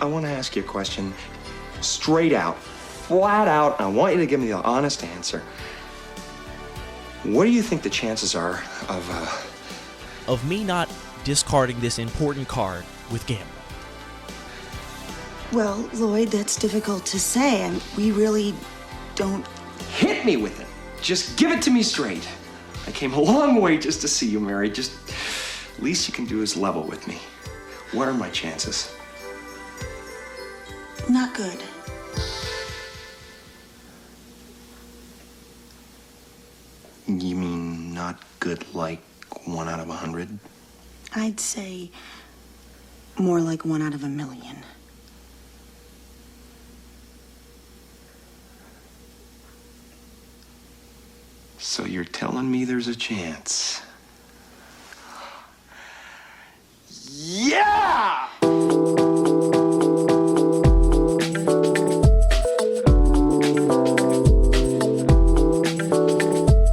I want to ask you a question straight out, flat out, and I want you to give me the honest answer. What do you think the chances are of me not discarding this important card with Gamble? Well, Lloyd, that's difficult to say, and we really don't... Hit me with it. Just give it to me straight. I came a long way just to see you, Mary. Just, least you can do is level with me. What are my chances? Not good. You mean not good like 1 out of 100? I'd say more like 1 out of 1,000,000. So you're telling me there's a chance? Yeah!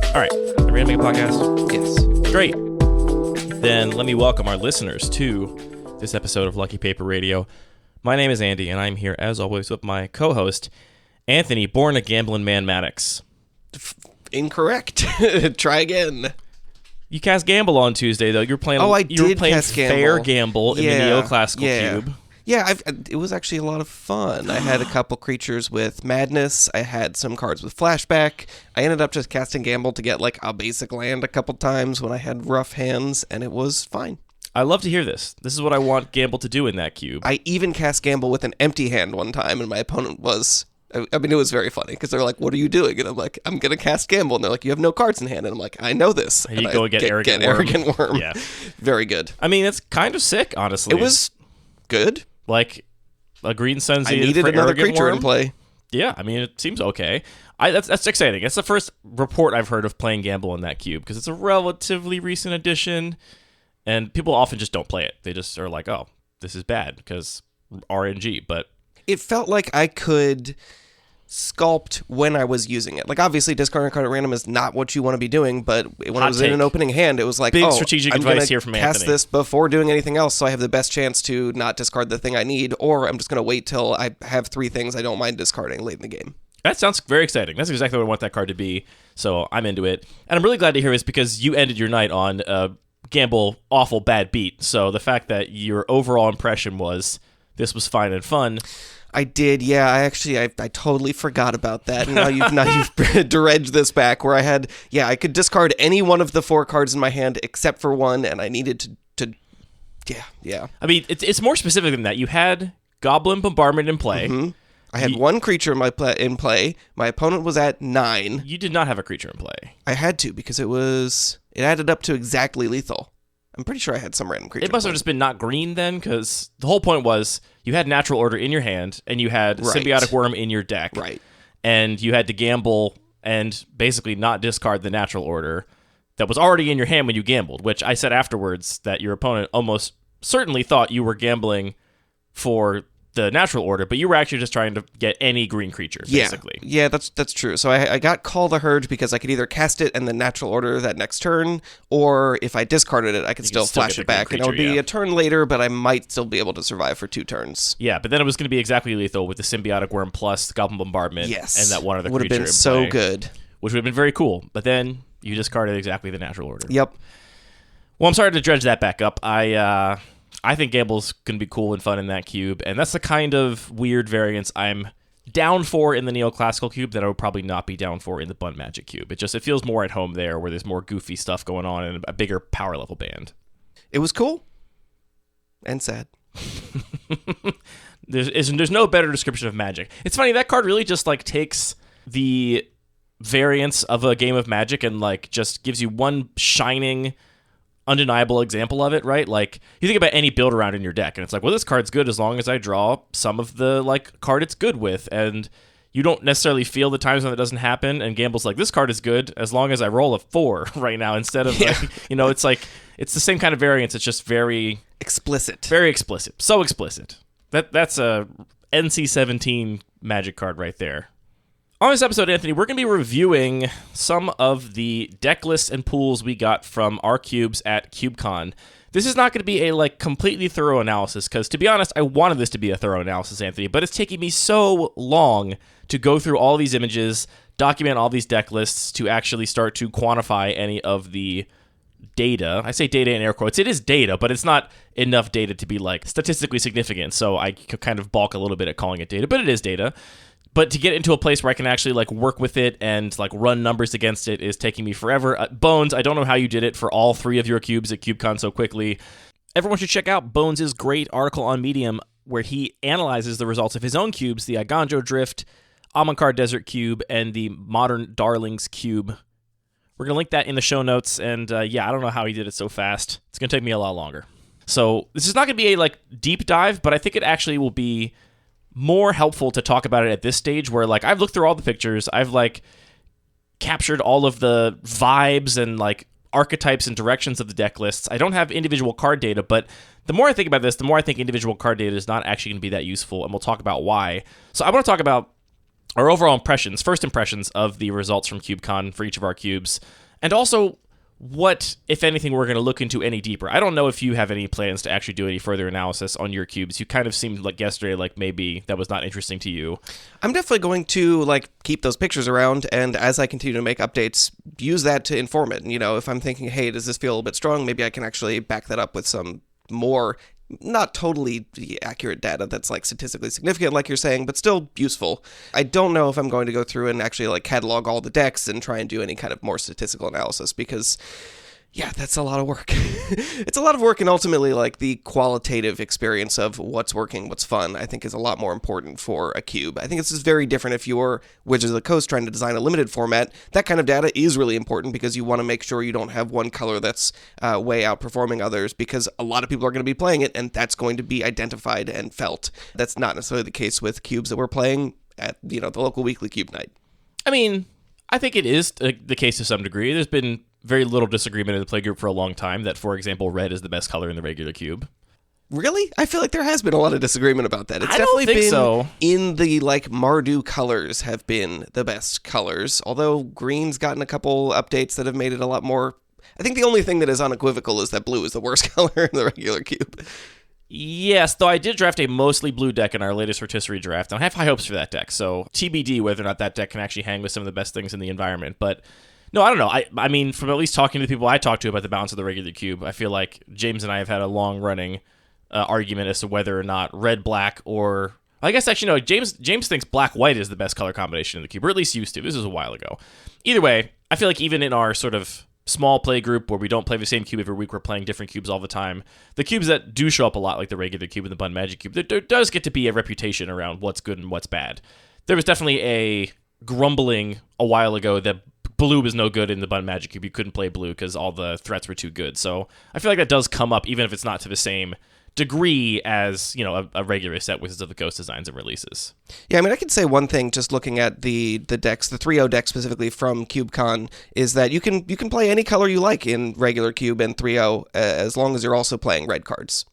All right, are we gonna make a podcast? Yes. Great. Then let me welcome our listeners to this episode of Lucky Paper Radio. My name is Andy, and I'm here, as always, with my co-host, Anthony, born a gambling man Maddox. Incorrect. Try again. You cast Gamble on Tuesday, though. You were playing cast fair Gamble in the Neoclassical Cube. Yeah, it was actually a lot of fun. I had a couple creatures with Madness. I had some cards with Flashback. I ended up just casting Gamble to get like a basic land a couple times when I had rough hands, and it was fine. I love to hear this. This is what I want Gamble to do in that cube. I even cast Gamble with an empty hand one time, and my opponent was... I mean, it was very funny because they're like, "What are you doing?" And I'm like, "I'm gonna cast Gamble." And they're like, "You have no cards in hand." And I'm like, "I know this." And you go and get Arrogant Worm. Yeah, very good. I mean, it's kind of sick, honestly. It was good. Like a green Sun's I needed for another Arrogant creature Worm. in play. Yeah, I mean, it seems okay. That's exciting. It's the first report I've heard of playing Gamble in that cube because it's a relatively recent addition, and people often just don't play it. They just are like, "Oh, this is bad because RNG." But it felt like I could sculpt when I was using it. Like, obviously, discarding a card at random is not what you want to be doing, but when I was in an opening hand, it was like, big strategic advice here from Anthony. Cast this before doing anything else, so I have the best chance to not discard the thing I need, or I'm just going to wait till I have 3 things I don't mind discarding late in the game. That sounds very exciting. That's exactly what I want that card to be, so I'm into it. And I'm really glad to hear this because you ended your night on a Gamble awful bad beat, so the fact that your overall impression was this was fine and fun... I did, yeah. I totally forgot about that. Now you've dredged this back where I could discard any one of the 4 cards in my hand except for one, and I needed to yeah. I mean, it's more specific than that. You had Goblin Bombardment in play. Mm-hmm. I had 1 creature in play. My opponent was at 9. You did not have a creature in play. I had to because it added up to exactly lethal. I'm pretty sure I had some random creature. It must have just been not green then, because the whole point was you had Natural Order in your hand, and you had Symbiotic Worm in your deck. Right. And you had to gamble and basically not discard the Natural Order that was already in your hand when you gambled, which I said afterwards that your opponent almost certainly thought you were gambling for the Natural Order, but you were actually just trying to get any green creature, basically. Yeah, that's true. So I got Call the Herd because I could either cast it and then Natural Order that next turn, or if I discarded it, I could still flash it back. And it would be a turn later, but I might still be able to survive for 2 turns. Yeah, but then it was going to be exactly lethal with the Symbiotic Worm plus the Goblin Bombardment. Yes. And that one other would creature have been in so play, good. Which would have been very cool. But then you discarded exactly the Natural Order. Yep. Well, I'm sorry to dredge that back up. I think Gamble's going to be cool and fun in that cube, and that's the kind of weird variance I'm down for in the Neoclassical Cube that I would probably not be down for in the Bun Magic Cube. It feels more at home there, where there's more goofy stuff going on and a bigger power level band. It was cool. And sad. There's no better description of Magic. It's funny, that card really just like takes the variance of a game of Magic and like just gives you one shining... undeniable example of it, right? Like, you think about any build around in your deck, and it's like, well, this card's good as long as I draw some of the, like, card it's good with, and you don't necessarily feel the times when it doesn't happen, and Gamble's like, this card is good as long as I roll a 4 right now, instead of, like, it's like, it's the same kind of variance, it's just very... explicit. Very explicit. So explicit. That's a NC-17 Magic card right there. On this episode, Anthony, we're going to be reviewing some of the deck lists and pools we got from our cubes at CubeCon. This is not going to be a like completely thorough analysis because, to be honest, I wanted this to be a thorough analysis, Anthony, but it's taking me so long to go through all these images, document all these deck lists to actually start to quantify any of the data. I say data in air quotes. It is data, but it's not enough data to be like statistically significant. So I could kind of balk a little bit at calling it data, but it is data. But to get into a place where I can actually like work with it and like run numbers against it is taking me forever. Bones, I don't know how you did it for all 3 of your cubes at CubeCon so quickly. Everyone should check out Bones' great article on Medium where he analyzes the results of his own cubes, the Iganjo Drift, Amankar Desert Cube, and the Modern Darlings Cube. We're going to link that in the show notes, and I don't know how he did it so fast. It's going to take me a lot longer. So this is not going to be a like deep dive, but I think it actually will be more helpful to talk about it at this stage where like I've looked through all the pictures, I've like captured all of the vibes and like archetypes and directions of the deck lists. I don't have individual card data, but the more I think about this, the more I think individual card data is not actually going to be that useful, and we'll talk about why. So I want to talk about our overall first impressions of the results from CubeCon for each of our cubes, and also what, if anything, we're going to look into any deeper. I don't know if you have any plans to actually do any further analysis on your cubes. You kind of seemed like yesterday like maybe that was not interesting to you. I'm definitely going to like keep those pictures around, and as I continue to make updates, use that to inform it. And, if I'm thinking, hey, does this feel a little bit strong? Maybe I can actually back that up with some more not totally accurate data that's like statistically significant, like you're saying, but still useful. I don't know if I'm going to go through and actually like catalog all the decks and try and do any kind of more statistical analysis because, yeah, that's a lot of work. It's a lot of work, and ultimately like the qualitative experience of what's working, what's fun, I think is a lot more important for a cube. I think this is very different if you're Wizards of the Coast trying to design a limited format. That kind of data is really important because you want to make sure you don't have one color that's way outperforming others, because a lot of people are going to be playing it, and that's going to be identified and felt. That's not necessarily the case with cubes that we're playing at the local weekly cube night. I mean, I think it is the case to some degree. There's been very little disagreement in the playgroup for a long time that, for example, red is the best color in the regular cube. Really? I feel like there has been a lot of disagreement about that. It's I don't think so. In the like Mardu colors have been the best colors, although green's gotten a couple updates that have made it a lot more. I think the only thing that is unequivocal is that blue is the worst color in the regular cube. Yes, though I did draft a mostly blue deck in our latest rotisserie draft, and I have high hopes for that deck, so TBD whether or not that deck can actually hang with some of the best things in the environment. But no, I don't know. I mean, from at least talking to the people I talked to about the balance of the regular cube, I feel like James and I have had a long-running argument as to whether or not red-black or... I guess actually, no, James thinks black-white is the best color combination in the cube, or at least used to. This was a while ago. Either way, I feel like even in our sort of small play group where we don't play the same cube every week, we're playing different cubes all the time, the cubes that do show up a lot, like the regular cube and the Bun Magic Cube, there does get to be a reputation around what's good and what's bad. There was definitely a grumbling a while ago that blue was no good in the Bun Magic Cube. You couldn't play blue because all the threats were too good. So I feel like that does come up, even if it's not to the same degree as, a regular set Wizards of the Coast designs and releases. Yeah, I mean, I could say one thing just looking at the decks, the 3-0 deck specifically from CubeCon, is that you can play any color you like in regular cube and 3-0 as long as you're also playing red cards.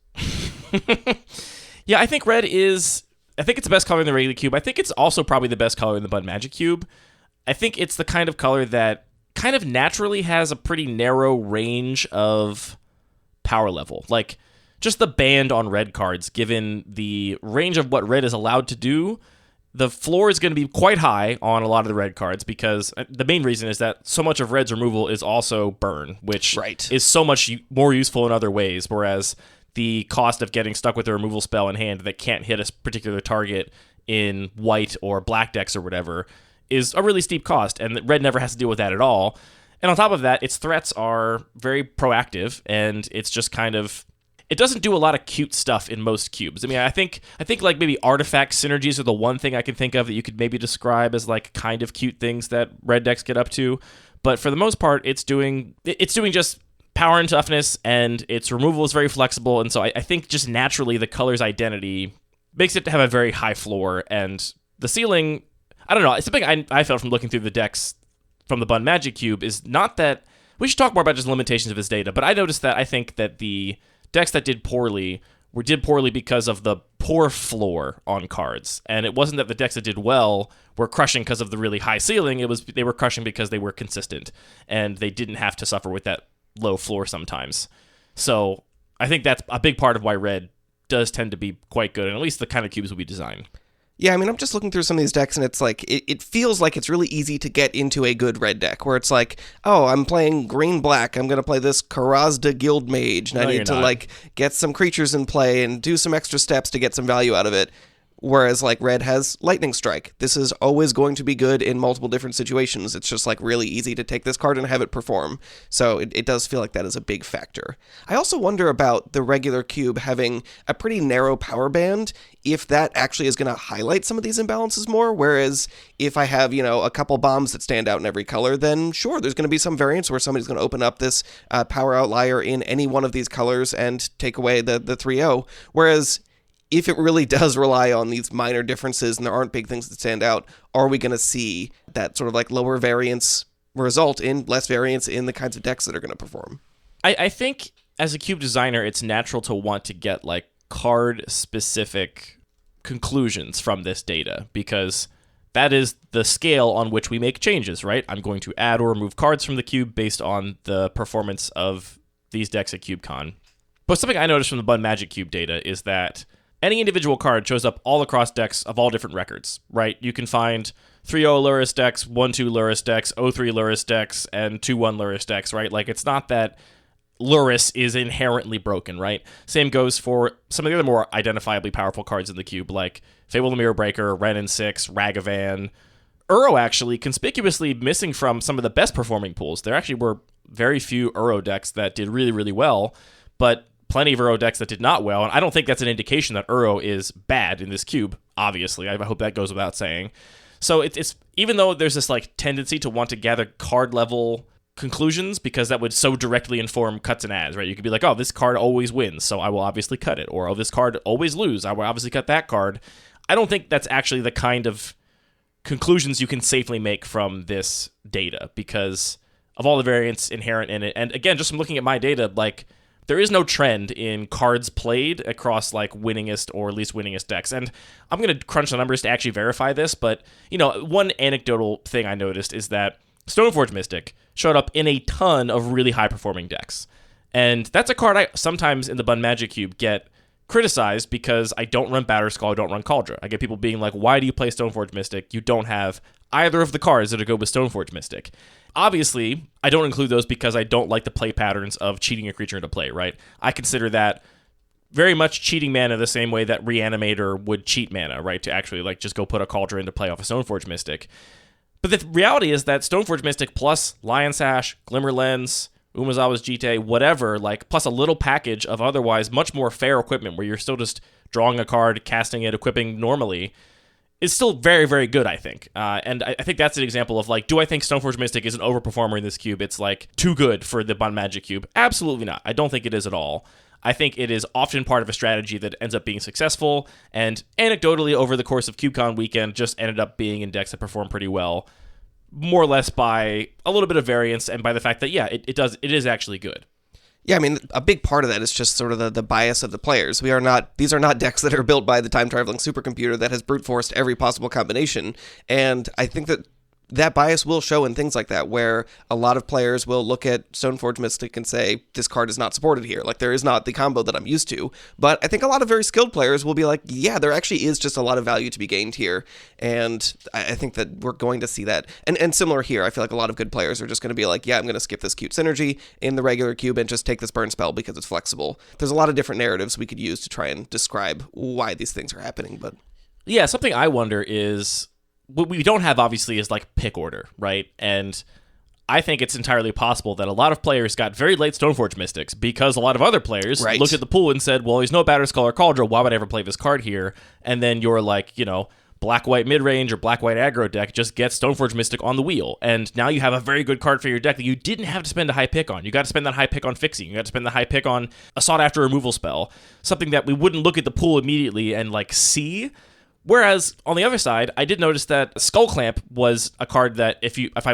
Yeah, I think it's the best color in the regular cube. I think it's also probably the best color in the Bun Magic Cube. I think it's the kind of color that kind of naturally has a pretty narrow range of power level. Like, just the band on red cards, given the range of what red is allowed to do, the floor is going to be quite high on a lot of the red cards, because the main reason is that so much of red's removal is also burn, which is so much more useful in other ways, whereas the cost of getting stuck with a removal spell in hand that can't hit a particular target in white or black decks or whatever is a really steep cost, and red never has to deal with that at all. And on top of that, its threats are very proactive, and it's just kind of... It doesn't do a lot of cute stuff in most cubes. I mean, I think like maybe artifact synergies are the one thing I can think of that you could maybe describe as like kind of cute things that red decks get up to. But for the most part, it's doing just power and toughness, and its removal is very flexible. And so I think just naturally the color's identity makes it have a very high floor, and the ceiling... I don't know. It's something I felt from looking through the decks from the Bun Magic Cube is not that... We should talk more about just limitations of its data, but I noticed that I think that the decks that did poorly did poorly because of the poor floor on cards. And it wasn't that the decks that did well were crushing because of the really high ceiling. It was they were crushing because they were consistent, and they didn't have to suffer with that low floor sometimes. So I think that's a big part of why red does tend to be quite good, and at least the kind of cubes we design. Yeah, I mean, I'm just looking through some of these decks, and it's like, it feels like it's really easy to get into a good red deck, where it's like, oh, I'm playing green-black, I'm going to play this Karazda Guild Mage, and I need to, like, get some creatures in play and do some extra steps to get some value out of it. Whereas, like, red has Lightning Strike. This is always going to be good in multiple different situations. It's just, like, really easy to take this card and have it perform. So it does feel like that is a big factor. I also wonder about the regular cube having a pretty narrow power band, if that actually is going to highlight some of these imbalances more. Whereas if I have, a couple bombs that stand out in every color, then sure, there's going to be some variance where somebody's going to open up this power outlier in any one of these colors and take away the 3-0. Whereas if it really does rely on these minor differences and there aren't big things that stand out, are we going to see that sort of like lower variance result in less variance in the kinds of decks that are going to perform? I think as a cube designer, it's natural to want to get like card-specific conclusions from this data, because that is the scale on which we make changes, right? I'm going to add or remove cards from the cube based on the performance of these decks at CubeCon. But something I noticed from the Bun Magic Cube data is that any individual card shows up all across decks of all different records, right? You can find 3-0 Luris decks, 1-2 Luris decks, 0-3 Luris decks, and 2-1 Luris decks, right? Like, it's not that Luris is inherently broken, right? Same goes for some of the other more identifiably powerful cards in the cube, like Fable the Mirror Breaker, Ren and 6, Ragavan. Uro actually conspicuously missing from some of the best performing pools. There actually were very few Uro decks that did really, really well, but plenty of Uro decks that did not well, and I don't think that's an indication that Uro is bad in this cube, obviously. I hope that goes without saying. So it's even though there's this like tendency to want to gather card-level conclusions, because that would so directly inform cuts and adds, right? You could be like, oh, this card always wins, so I will obviously cut it. Or, oh, this card always lose, I will obviously cut that card. I don't think that's actually the kind of conclusions you can safely make from this data, because of all the variance inherent in it. And again, just from looking at my data, like, there is no trend in cards played across like winningest or least winningest decks. And I'm going to crunch the numbers to actually verify this, but one anecdotal thing I noticed is that Stoneforge Mystic showed up in a ton of really high performing decks. And that's a card I sometimes in the Bun Magic Cube get criticized because I don't run Batterskull, I don't run Cauldron. I get people being like, why do you play Stoneforge Mystic? You don't have either of the cards that are good with Stoneforge Mystic. Obviously, I don't include those because I don't like the play patterns of cheating a creature into play, right? I consider that very much cheating mana the same way that Reanimator would cheat mana, right? To actually like just go put a Cauldron into play off a Stoneforge Mystic. But the reality is that Stoneforge Mystic plus Lion Sash, Glimmer Lens, Umezawa's Jite, whatever, like plus a little package of otherwise much more fair equipment where you're still just drawing a card, casting it, equipping normally, is still very, very good, I think. And I think that's an example of, like, do I think Stoneforge Mystic is an overperformer in this cube? It's, like, too good for the Bun Magic Cube? Absolutely not. I don't think it is at all. I think it is often part of a strategy that ends up being successful, and anecdotally, over the course of CubeCon weekend, just ended up being in decks that perform pretty well, more or less by a little bit of variance, and by the fact that, yeah, it is actually good. Yeah, I mean, a big part of that is just sort of the bias of the players. These are not decks that are built by the time-traveling supercomputer that has brute-forced every possible combination, and I think that bias will show in things like that, where a lot of players will look at Stoneforge Mystic and say, this card is not supported here. Like, there is not the combo that I'm used to. But I think a lot of very skilled players will be like, yeah, there actually is just a lot of value to be gained here. And I think that we're going to see that. And similar here, I feel like a lot of good players are just going to be like, yeah, I'm going to skip this cute synergy in the regular cube and just take this burn spell because it's flexible. There's a lot of different narratives we could use to try and describe why these things are happening. But yeah, something I wonder is, what we don't have, obviously, is like pick order, right? And I think it's entirely possible that a lot of players got very late Stoneforge Mystics because a lot of other players looked at the pool and said, well, there's no Batterskull or Cauldron, why would I ever play this card here? And then you're like, black-white mid-range or black-white aggro deck just gets Stoneforge Mystic on the wheel. And now you have a very good card for your deck that you didn't have to spend a high pick on. You got to spend that high pick on fixing. You got to spend the high pick on a sought-after removal spell. Something that we wouldn't look at the pool immediately and, like, see. Whereas, on the other side, I did notice that Skull Clamp was a card that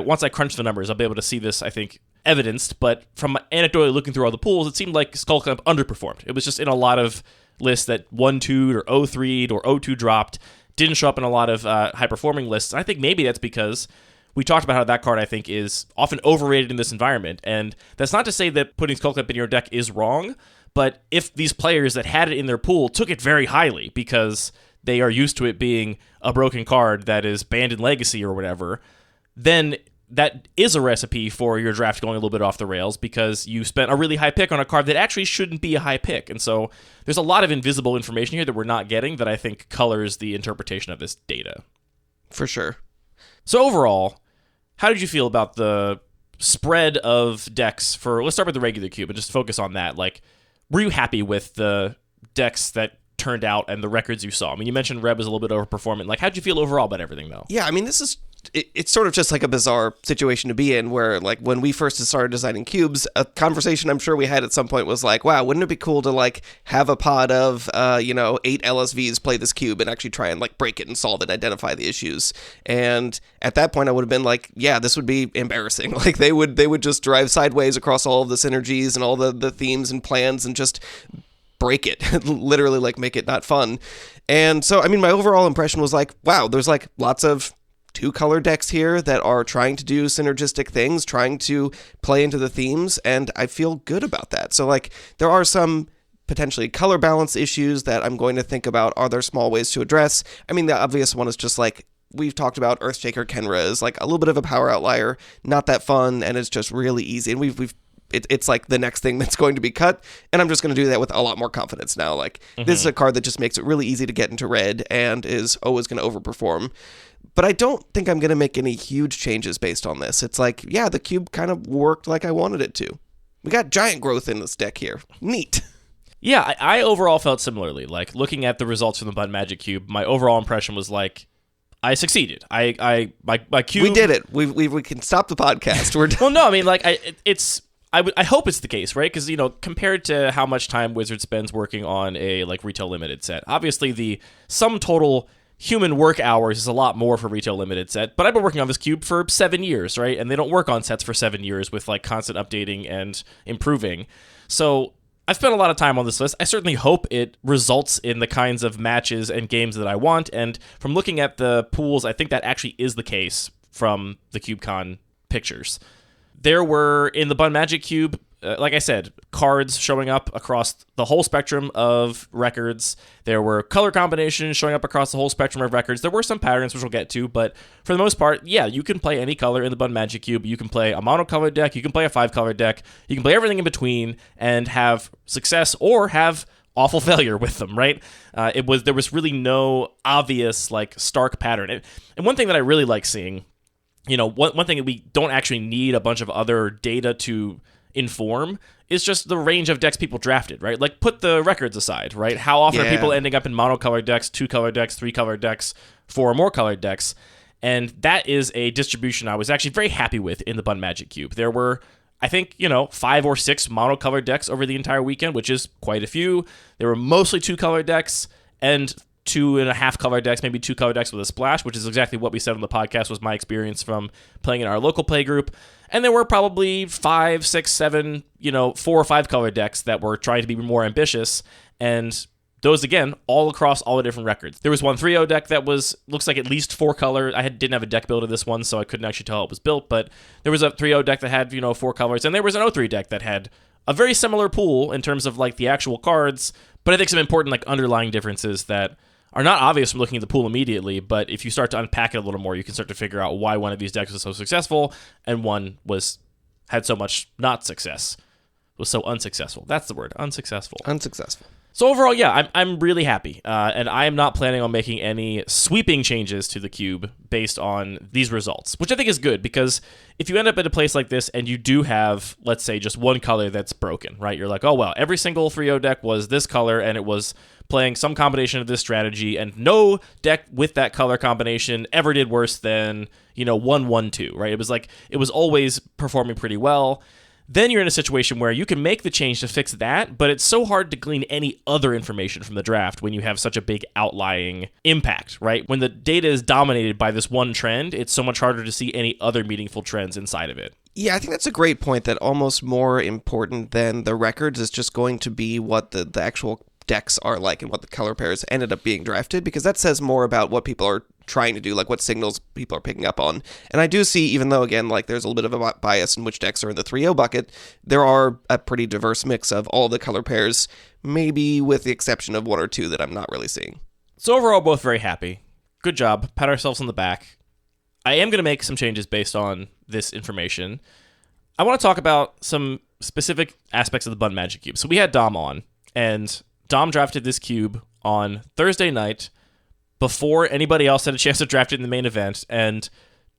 once I crunch the numbers, I'll be able to see this, I think, evidenced. But from anecdotally looking through all the pools, it seemed like Skull Clamp underperformed. It was just in a lot of lists that 1-2'd or 0-3'd or 0-2 dropped. Didn't show up in a lot of high-performing lists. And I think maybe that's because we talked about how that card, I think, is often overrated in this environment. And that's not to say that putting Skull Clamp in your deck is wrong, But if these players that had it in their pool took it very highly because they are used to it being a broken card that is banned in Legacy or whatever, then that is a recipe for your draft going a little bit off the rails because you spent a really high pick on a card that actually shouldn't be a high pick. And so there's a lot of invisible information here that we're not getting that I think colors the interpretation of this data. For sure. So overall, how did you feel about the spread of decks for, let's start with the regular cube and just focus on that. Like, were you happy with the decks that turned out and the records you saw? I mean, you mentioned Reb was a little bit overperforming. Like, how'd you feel overall about everything, though? Yeah, I mean, it's sort of just like a bizarre situation to be in where, like, when we first started designing cubes, a conversation I'm sure we had at some point was like, wow, wouldn't it be cool to, like, have a pod of, 8 LSVs play this cube and actually try and, like, break it and solve it, identify the issues. And at that point, I would have been like, yeah, this would be embarrassing. Like, they would just drive sideways across all of the synergies and all the themes and plans and just break it, literally, like, make it not fun. And so, I mean, my overall impression was like, wow, there's, like, lots of 2-color decks here that are trying to do synergistic things, trying to play into the themes, and I feel good about that. So, like, there are some potentially color balance issues that I'm going to think about. Are there small ways to address? I mean, the obvious one is just, like, we've talked about Earthshaker Kenra is, like, a little bit of a power outlier, not that fun, and it's just really easy. And it's like the next thing that's going to be cut, and I'm just going to do that with a lot more confidence now. Like, this is a card that just makes it really easy to get into red and is always going to overperform. But I don't think I'm going to make any huge changes based on this. It's like, yeah, the cube kind of worked like I wanted it to. We got giant growth in this deck here. Neat. Yeah, I overall felt similarly. Like, looking at the results from the Bun Magic Cube, my overall impression was like, I succeeded. My cube... We did it. We can stop the podcast. We're done. Well, no, I mean, like, I hope it's the case, right? Because, compared to how much time Wizard spends working on a, like, retail limited set, obviously the sum total human work hours is a lot more for retail limited set, but I've been working on this cube for 7 years, right? And they don't work on sets for 7 years with, like, constant updating and improving. So I've spent a lot of time on this list. I certainly hope it results in the kinds of matches and games that I want, and from looking at the pools, I think that actually is the case from the CubeCon pictures. There were, in the Bun Magic Cube, like I said, cards showing up across the whole spectrum of records. There were color combinations showing up across the whole spectrum of records. There were some patterns, which we'll get to, but for the most part, yeah, you can play any color in the Bun Magic Cube. You can play a monocolored deck, you can play a 5-color deck, you can play everything in between and have success or have awful failure with them, right? There was really no obvious, like, stark pattern. And one thing that I really like seeing, one thing that we don't actually need a bunch of other data to inform is just the range of decks people drafted, right? Like, put the records aside, right? How often are people ending up in monocolored decks, 2-color decks, 3-color decks, 4 or more colored decks? And that is a distribution I was actually very happy with in the Bun Magic Cube. There were, I think, 5 or 6 monocolored decks over the entire weekend, which is quite a few. There were mostly 2-color decks and 2.5-color decks, maybe 2-color decks with a splash, which is exactly what we said on the podcast was my experience from playing in our local play group. And there were probably 5, 6, 7, 4 or 5-color decks that were trying to be more ambitious. And those, again, all across all the different records. There was one 3-0 deck that looks like at least 4-color. Didn't have a deck build of this one, so I couldn't actually tell how it was built. But there was a 3-0 deck that had, 4 colors. And there was an 0-3 deck that had a very similar pool in terms of, like, the actual cards. But I think some important, like, underlying differences that are not obvious from looking at the pool immediately, but if you start to unpack it a little more, you can start to figure out why one of these decks was so successful and one had so much not success, was so unsuccessful. That's the word, unsuccessful. Unsuccessful. So overall, yeah, I'm really happy, and I am not planning on making any sweeping changes to the cube based on these results, which I think is good, because if you end up at a place like this and you do have, let's say, just one color that's broken, right? You're like, oh, well, every single 3-0 deck was this color, and it was playing some combination of this strategy, and no deck with that color combination ever did worse than, 1-1-2, right? It was always performing pretty well. Then you're in a situation where you can make the change to fix that, but it's so hard to glean any other information from the draft when you have such a big outlying impact, right? When the data is dominated by this one trend, it's so much harder to see any other meaningful trends inside of it. Yeah, I think that's a great point, that almost more important than the records is just going to be what the actual decks are like and what the color pairs ended up being drafted, because that says more about what people are trying to do, like what signals people are picking up on. And I do see, even though, again, like there's a little bit of a bias in which decks are in the 3-0 bucket, there are a pretty diverse mix of all the color pairs, maybe with the exception of 1 or 2 that I'm not really seeing. So overall, both very happy. Good job. Pat ourselves on the back. I am going to make some changes based on this information. I want to talk about some specific aspects of the Bun Magic Cube. So we had Dom on, and Dom drafted this cube on Thursday night before anybody else had a chance to draft it in the main event, and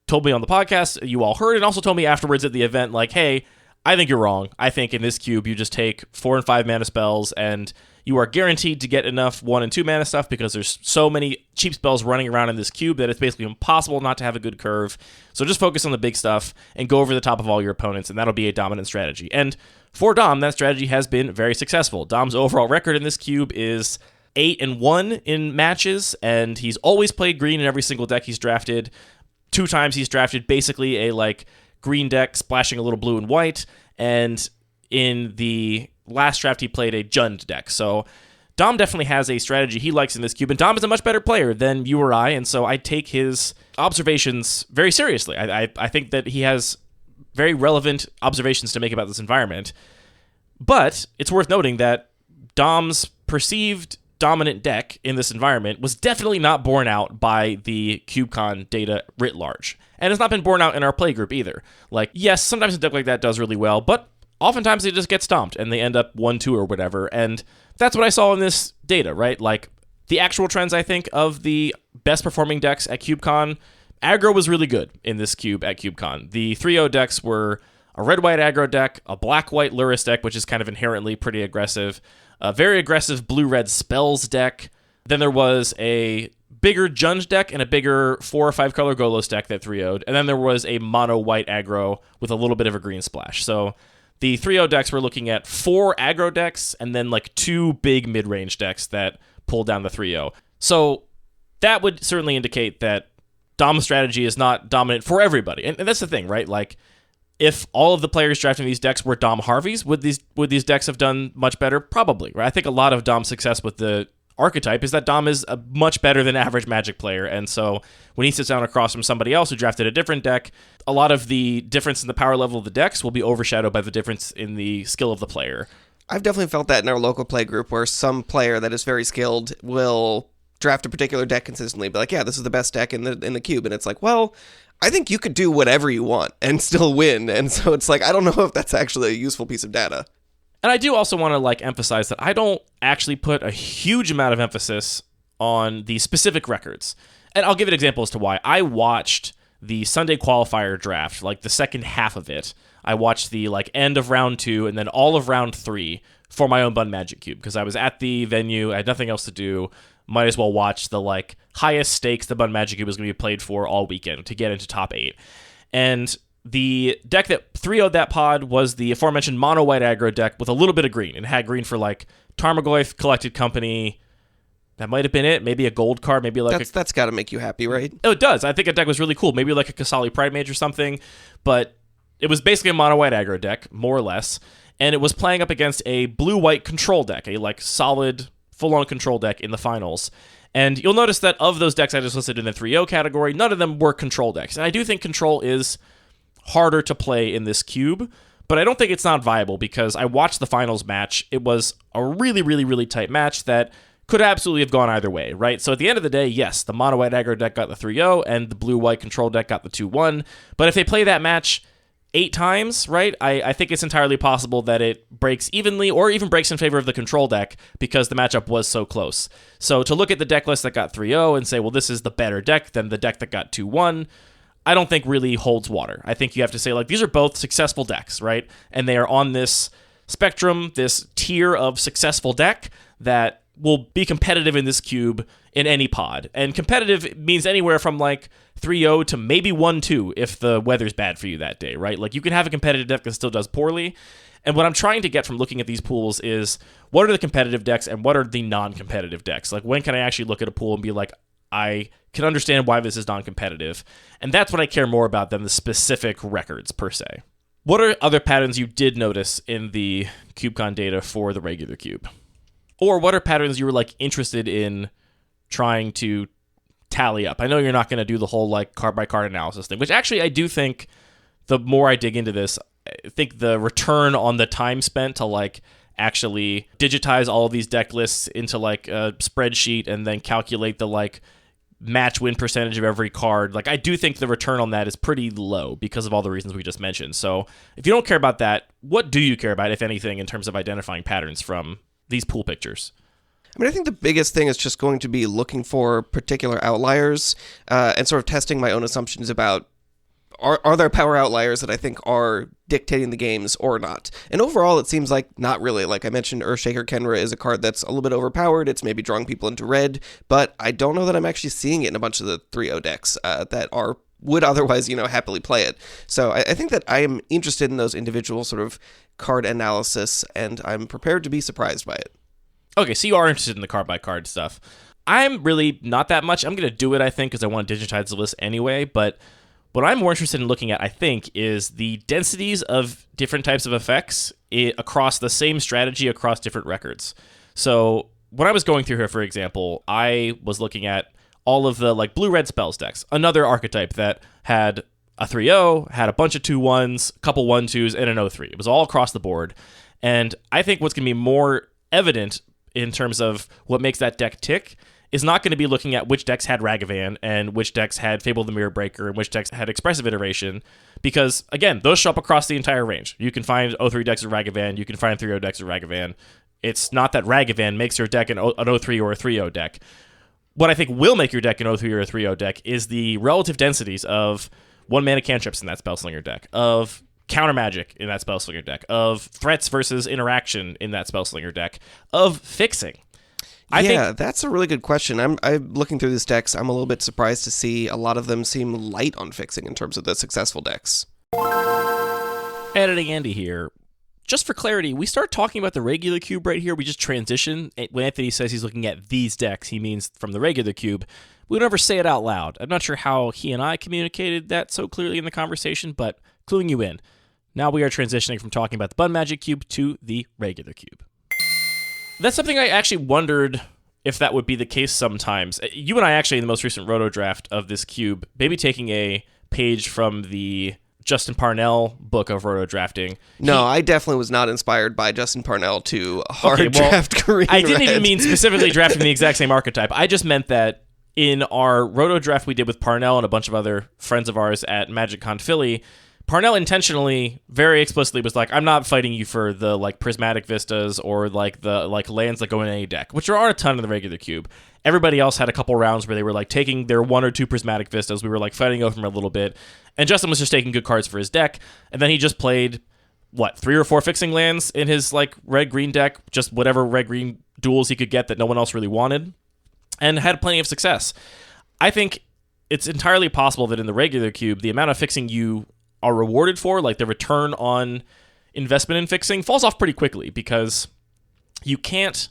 told me on the podcast, you all heard, and also told me afterwards at the event, like, hey, I think you're wrong. I think in this cube, you just take 4 and 5 mana spells, and you are guaranteed to get enough 1 and 2 mana stuff because there's so many cheap spells running around in this cube that it's basically impossible not to have a good curve. So just focus on the big stuff and go over the top of all your opponents, and that'll be a dominant strategy. And for Dom, that strategy has been very successful. Dom's overall record in this cube is 8-1 in matches, and he's always played green in every single deck he's drafted. 2 times he's drafted basically a like green deck splashing a little blue and white, and in the last draft he played a Jund deck. So Dom definitely has a strategy he likes in this cube, and Dom is a much better player than you or I, and so I take his observations very seriously. I think that he has very relevant observations to make about this environment. But it's worth noting that Dom's perceived dominant deck in this environment was definitely not borne out by the CubeCon data writ large. And it's not been borne out in our play group either. Like, yes, sometimes a deck like that does really well, but oftentimes they just get stomped and they end up 1-2 or whatever. And that's what I saw in this data, right? Like, the actual trends, I think, of the best performing decks at CubeCon, aggro was really good in this cube at CubeCon. The 3-0 decks were a red-white aggro deck, a black-white Luris deck, which is kind of inherently pretty aggressive, a very aggressive blue-red spells deck. Then there was a bigger Jund deck and a bigger 4 or 5 color Golos deck that 3-0'd. And then there was a mono-white aggro with a little bit of a green splash. So the 3-0 decks were looking at 4 aggro decks and then like 2 big mid-range decks that pulled down the 3-0. So that would certainly indicate that Dom's strategy is not dominant for everybody. And that's the thing, right? Like, if all of the players drafting these decks were Dom Harveys, would these decks have done much better? Probably, right? I think a lot of Dom's success with the archetype is that Dom is a much better than average Magic player, and so when he sits down across from somebody else who drafted a different deck, a lot of the difference in the power level of the decks will be overshadowed by the difference in the skill of the player. I've definitely felt that in our local play group, where some player that is very skilled will draft a particular deck consistently, be like, yeah, this is the best deck in the cube, and it's like, well, I think you could do whatever you want and still win, and so it's like, I don't know if that's actually a useful piece of data. And I do also want to like emphasize that I don't actually put a huge amount of emphasis on the specific records. And I'll give an example as to why. I watched the Sunday qualifier draft, like the second half of it. I watched the like end of round 2 and then all of round 3 for my own Bun Magic Cube because I was at the venue, I had nothing else to do. Might as well watch the like highest stakes the Bun Magic Cube was going to be played for all weekend to get into top 8. And the deck that 3-0'd that pod was the aforementioned mono-white aggro deck with a little bit of green. It had green for like Tarmogoyf, Collected Company. That might have been it. Maybe a gold card. Maybe like that's got to make you happy, right? Oh, it does. I think a deck was really cool. Maybe like a Kasali Pride Mage or something. But it was basically a mono-white aggro deck, more or less. And it was playing up against a blue-white control deck, a like solid, full-on control deck in the finals. And you'll notice that of those decks I just listed in the 3-0 category, none of them were control decks. And I do think control is harder to play in this cube, but I don't think it's not viable because I watched the finals match. It was a really, really, really tight match that could absolutely have gone either way, right? So at the end of the day, yes, the mono-white aggro deck got the 3-0 and the blue-white control deck got the 2-1. But if they play that match 8 times, right, I think it's entirely possible that it breaks evenly or even breaks in favor of the control deck because the matchup was so close. So to look at the deck list that got 3-0 and say, well, this is the better deck than the deck that got 2-1, I don't think really holds water. I think you have to say, like, these are both successful decks, right? And they are on this spectrum, this tier of successful deck that will be competitive in this cube in any pod. And competitive means anywhere from, like, 3-0 to maybe 1-2 if the weather's bad for you that day, right? Like, you can have a competitive deck that still does poorly. And what I'm trying to get from looking at these pools is, what are the competitive decks and what are the non-competitive decks? Like, when can I actually look at a pool and be like, I can understand why this is non-competitive. And that's what I care more about than the specific records, per se. What are other patterns you did notice in the CubeCon data for the regular cube? Or what are patterns you were, like, interested in trying to tally up. I know you're not going to do the whole like card by card analysis thing, which actually I do think the more I dig into this, I think the return on the time spent to like actually digitize all of these deck lists into like a spreadsheet and then calculate the like match win percentage of every card. Like I do think the return on that is pretty low because of all the reasons we just mentioned. So if you don't care about that, what do you care about, if anything, in terms of identifying patterns from these pool pictures? I mean, I think the biggest thing is just going to be looking for particular outliers and sort of testing my own assumptions about are there power outliers that I think are dictating the games or not? And overall, it seems like not really. Like I mentioned, Earthshaker Kenra is a card that's a little bit overpowered. It's maybe drawing people into red, but I don't know that I'm actually seeing it in a bunch of the 3-0 decks that would otherwise, happily play it. So I think that I am interested in those individual sort of card analysis, and I'm prepared to be surprised by it. Okay, so you are interested in the card by card stuff. I'm really not that much. I'm going to do it, I think, because I want to digitize the list anyway, but what I'm more interested in looking at, I think, is the densities of different types of effects across the same strategy across different records. So when I was going through here, for example, I was looking at all of the like blue-red spells decks, another archetype that had a 3-0, had a bunch of 2-1s, a couple 1-2s, and an 0-3. It was all across the board. And I think what's going to be more evident in terms of what makes that deck tick is not going to be looking at which decks had Ragavan and which decks had Fable the Mirror Breaker and which decks had Expressive Iteration, because, again, those show up across the entire range. You can find 0-3 decks of Ragavan, you can find 3-0 decks of Ragavan. It's not that Ragavan makes your deck an 0-3 or a 3-0 deck. What I think will make your deck an 0-3 or a 3-0 deck is the relative densities of 1-mana cantrips in that Spellslinger deck, of counter magic in that Spellslinger deck, of threats versus interaction in that Spellslinger deck, of fixing. I think that's a really good question. I'm looking through these decks. I'm a little bit surprised to see a lot of them seem light on fixing in terms of the successful decks. Editing Andy here. Just for clarity, we start talking about the regular cube right here. We just transition. When Anthony says he's looking at these decks, he means from the regular cube. We don't ever say it out loud. I'm not sure how he and I communicated that so clearly in the conversation, but cluing you in. Now we are transitioning from talking about the Bun Magic Cube to the regular cube. That's something I actually wondered if that would be the case sometimes. You and I actually, in the most recent roto draft of this cube, maybe taking a page from the Justin Parnell book of roto drafting. No, I definitely was not inspired by Justin Parnell to draft green I didn't red. even mean specifically drafting the exact same archetype. I just meant that in our roto draft we did with Parnell and a bunch of other friends of ours at MagicCon Philly, Parnell intentionally, very explicitly was like, I'm not fighting you for the like prismatic vistas or like the like lands that go in any deck, which there aren't a ton in the regular cube. Everybody else had a couple rounds where they were like taking their 1 or 2 prismatic vistas. We were like fighting over them a little bit, and Justin was just taking good cards for his deck. And then he just played 3 or 4 fixing lands in his like red-green deck, just whatever red-green duels he could get that no one else really wanted, and had plenty of success. I think it's entirely possible that in the regular cube, the amount of fixing you are rewarded for, like the return on investment in fixing, falls off pretty quickly, because you can't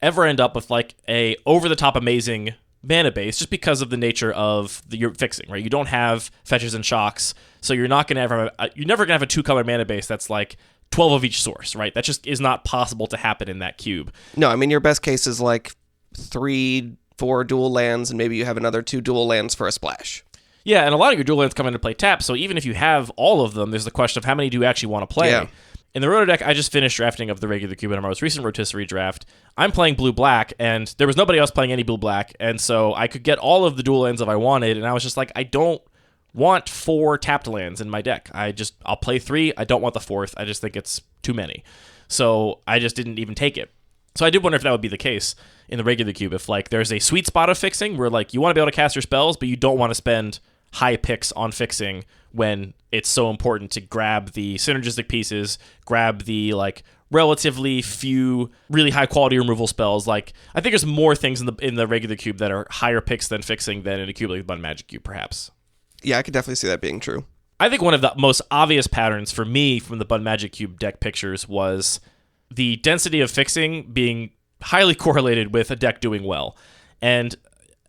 ever end up with like a over-the-top amazing mana base just because of the nature of your fixing, right? You don't have fetches and shocks, so you're not going to ever you're never going to have a 2-color mana base that's like 12 of each source, right? That just is not possible to happen in that cube. No, I mean, your best case is like 3-4 dual lands, and maybe you have another 2 dual lands for a splash. Yeah, and a lot of your dual lands come into play tap, so even if you have all of them, there's the question of how many do you actually want to play. Yeah. In the roto deck, I just finished drafting of the regular cube in our most recent rotisserie draft. I'm playing blue-black, and there was nobody else playing any blue-black, and so I could get all of the dual lands if I wanted, and I was just like, I don't want 4 tapped lands in my deck. I'll play 3, I don't want the 4th, I just think it's too many. So I just didn't even take it. So I did wonder if that would be the case in the regular cube, if like there's a sweet spot of fixing where like you want to be able to cast your spells, but you don't want to spend high picks on fixing when it's so important to grab the synergistic pieces, grab the like relatively few really high quality removal spells. Like I think there's more things in the regular cube that are higher picks than fixing than in a cube like the Bun Magic Cube, perhaps. Yeah, I could definitely see that being true. I think one of the most obvious patterns for me from the Bun Magic Cube deck pictures was the density of fixing being highly correlated with a deck doing well. And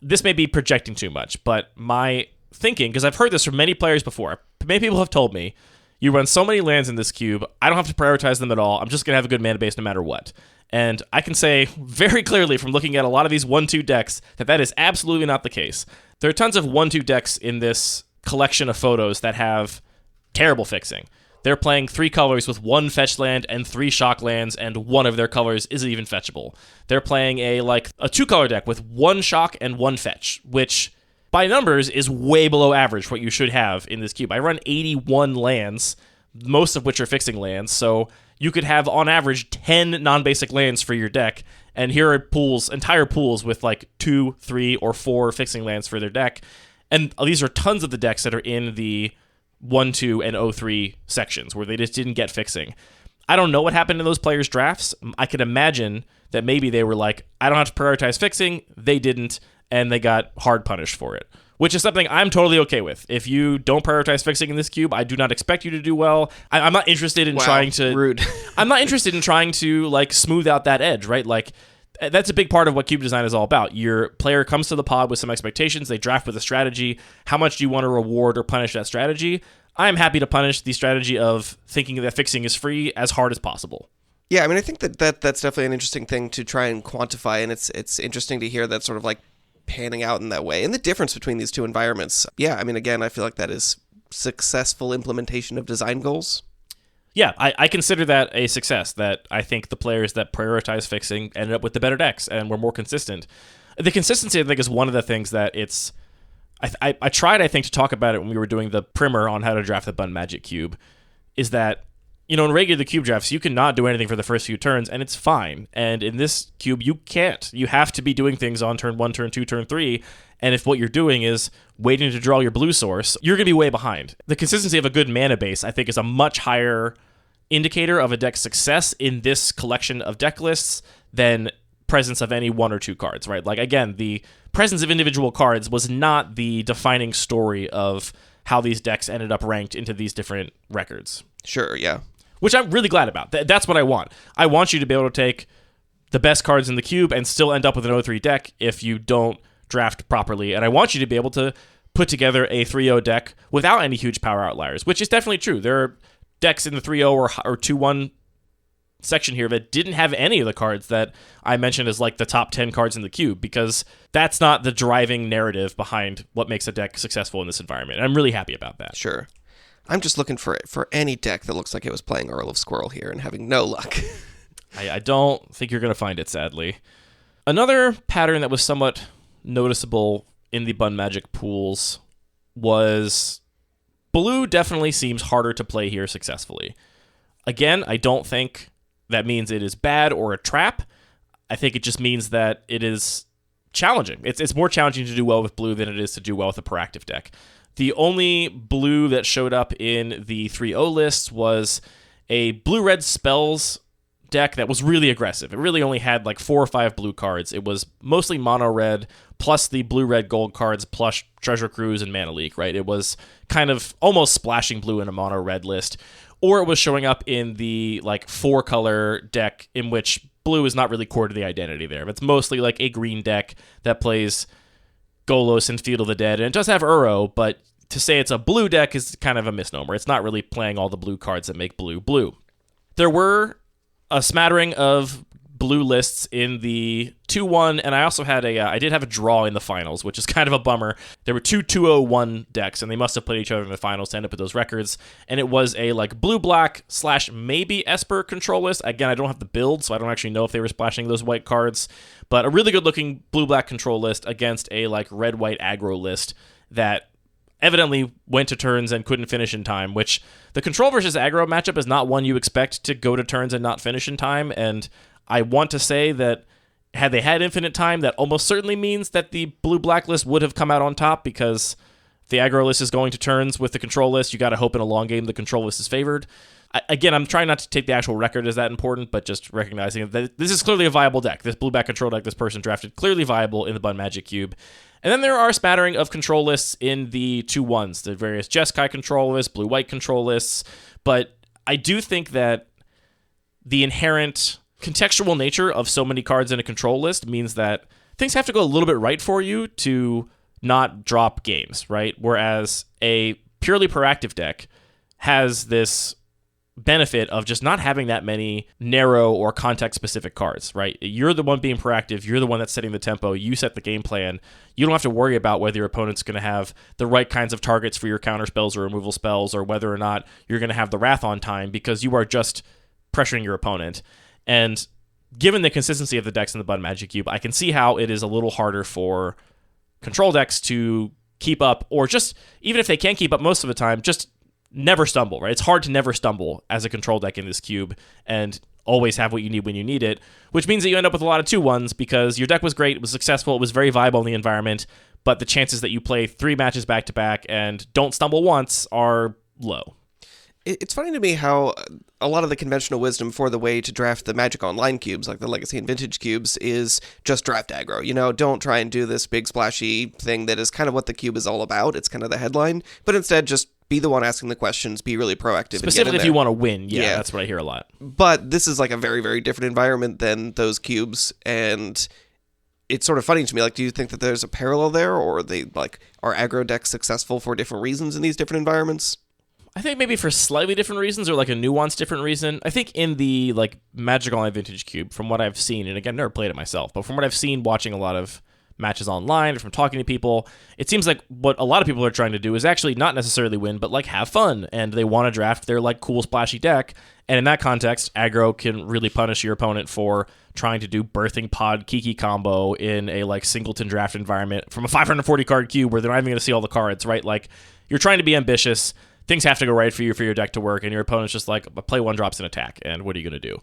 this may be projecting too much, but my thinking, because I've heard this from many players before, many people have told me, you run so many lands in this cube, I don't have to prioritize them at all, I'm just going to have a good mana base no matter what. And I can say very clearly from looking at a lot of these 1-2 decks that is absolutely not the case. There are tons of 1-2 decks in this collection of photos that have terrible fixing. They're playing 3 colors with 1 fetch land and 3 shock lands, and 1 of their colors isn't even fetchable. They're playing a 2-color deck with 1 shock and 1 fetch, which by numbers is way below average what you should have in this cube. I run 81 lands, most of which are fixing lands, so you could have, on average, 10 non-basic lands for your deck, and here are entire pools with 2, 3, or 4 fixing lands for their deck. And these are tons of the decks that are in the 1-2 and 0-3 sections where they just didn't get fixing. I don't know what happened in those players' drafts. I could imagine that maybe they were like, I don't have to prioritize fixing. They didn't, and they got hard punished for it, which is something I'm totally okay with. If you don't prioritize fixing in this cube, I do not expect you to do well. I'm not interested in trying to... Rude. I'm not interested in trying to smooth out that edge, right? That's a big part of what cube design is all about. Your player comes to the pod with some expectations. They draft with a strategy. How much do you want to reward or punish that strategy? I'm happy to punish the strategy of thinking that fixing is free as hard as possible. Yeah, I mean, I think that's definitely an interesting thing to try and quantify, and it's interesting to hear that sort of panning out in that way. And the difference between these two environments. Yeah, I mean, again, I feel like that is successful implementation of design goals. Yeah, I consider that a success, that I think the players that prioritize fixing ended up with the better decks and were more consistent. The consistency, I think, is one of the things that it's... I tried, I think, to talk about it when we were doing the primer on how to draft the Bun Magic Cube, is that, in regular cube drafts, you cannot do anything for the first few turns, and it's fine. And in this cube, you can't. You have to be doing things on turn 1, turn 2, turn 3, and if what you're doing is waiting to draw your blue source, you're going to be way behind. The consistency of a good mana base, I think, is a much higher indicator of a deck's success in this collection of deck lists than presence of any 1 or 2 cards, right? Again, the presence of individual cards was not the defining story of how these decks ended up ranked into these different records. Sure, yeah. Which I'm really glad about. That's what I want. I want you to be able to take the best cards in the cube and still end up with an 0-3 deck if you don't draft properly. And I want you to be able to put together a 3-0 deck without any huge power outliers, which is definitely true. There are decks in the 3-0 or 2-1 section here that didn't have any of the cards that I mentioned as the top 10 cards in the cube, because that's not the driving narrative behind what makes a deck successful in this environment. And I'm really happy about that. Sure. I'm just looking for any deck that looks like it was playing Earl of Squirrel here and having no luck. I don't think you're going to find it, sadly. Another pattern that was somewhat noticeable in the Bun Magic pools was blue definitely seems harder to play here successfully. Again, I don't think that means it is bad or a trap. I think it just means that it is challenging. It's more challenging to do well with blue than it is to do well with a proactive deck. The only blue that showed up in the 3-0 lists was a blue-red spells deck that was really aggressive. It really only had 4 or 5 blue cards. It was mostly mono-red, plus the blue-red gold cards, plus Treasure Cruise and Mana Leak, right? It was kind of almost splashing blue in a mono-red list. Or it was showing up in the 4-color deck in which blue is not really core to the identity there. It's mostly a green deck that plays Golos and Field of the Dead, and it does have Uro, but to say it's a blue deck is kind of a misnomer. It's not really playing all the blue cards that make blue blue. There were a smattering of blue lists in the 2-1, and I also had I did have a draw in the finals, which is kind of a bummer. There were 2 2-0-1 decks, and they must have played each other in the finals to end up with those records, and it was a blue-black / maybe Esper control list. Again, I don't have the build, so I don't actually know if they were splashing those white cards, but a really good-looking blue-black control list against a red-white aggro list that evidently went to turns and couldn't finish in time, which the control versus aggro matchup is not one you expect to go to turns and not finish in time, and I want to say that had they had infinite time, that almost certainly means that the blue-black list would have come out on top, because the aggro list is going to turns with the control list. You got to hope in a long game the control list is favored. Again, I'm trying not to take the actual record as that important, but just recognizing that this is clearly a viable deck. This blue-black control deck this person drafted, clearly viable in the Bun Magic Cube. And then there are a smattering of control lists in the 2-1s, the various Jeskai control lists, blue-white control lists, but I do think that the inherent contextual nature of so many cards in a control list means that things have to go a little bit right for you to not drop games, right? Whereas a purely proactive deck has this benefit of just not having that many narrow or context-specific cards, right? You're the one being proactive. You're the one that's setting the tempo. You set the game plan. You don't have to worry about whether your opponent's going to have the right kinds of targets for your counter spells or removal spells, or whether or not you're going to have the Wrath on time, because you are just pressuring your opponent. And given the consistency of the decks in the Bun Magic Cube, I can see how it is a little harder for control decks to keep up, or just, even if they can keep up most of the time, just never stumble, right? It's hard to never stumble as a control deck in this cube and always have what you need when you need it, which means that you end up with a lot of 2-1s because your deck was great, it was successful, it was very viable in the environment, but the chances that you play 3 matches back-to-back and don't stumble once are low. It's funny to me how a lot of the conventional wisdom for the way to draft the Magic Online cubes, like the Legacy and Vintage cubes, is just draft aggro. You know, don't try and do this big splashy thing that is kind of what the cube is all about. It's kind of the headline, but instead just be the one asking the questions, be really proactive. Specifically if you want to win. Yeah, that's what I hear a lot. But this is like a very, very different environment than those cubes, and it's sort of funny to me. Like, do you think that there's a parallel there, or are aggro decks successful for different reasons in these different environments? I think maybe for slightly different reasons, or like a nuanced different reason. I think in the like Magic Online Vintage Cube, from what I've seen, and again, never played it myself, but from what I've seen watching a lot of matches online or from talking to people, it seems like what a lot of people are trying to do is actually not necessarily win, but like have fun, and they want to draft their like cool splashy deck. And in that context, aggro can really punish your opponent for trying to do Birthing Pod Kiki combo in a like singleton draft environment from a 540 card cube where they're not even going to see all the cards, right? Like, you're trying to be ambitious. Things have to go right for you for your deck to work, and your opponent's just like, play 1 drops and attack, and what are you going to do?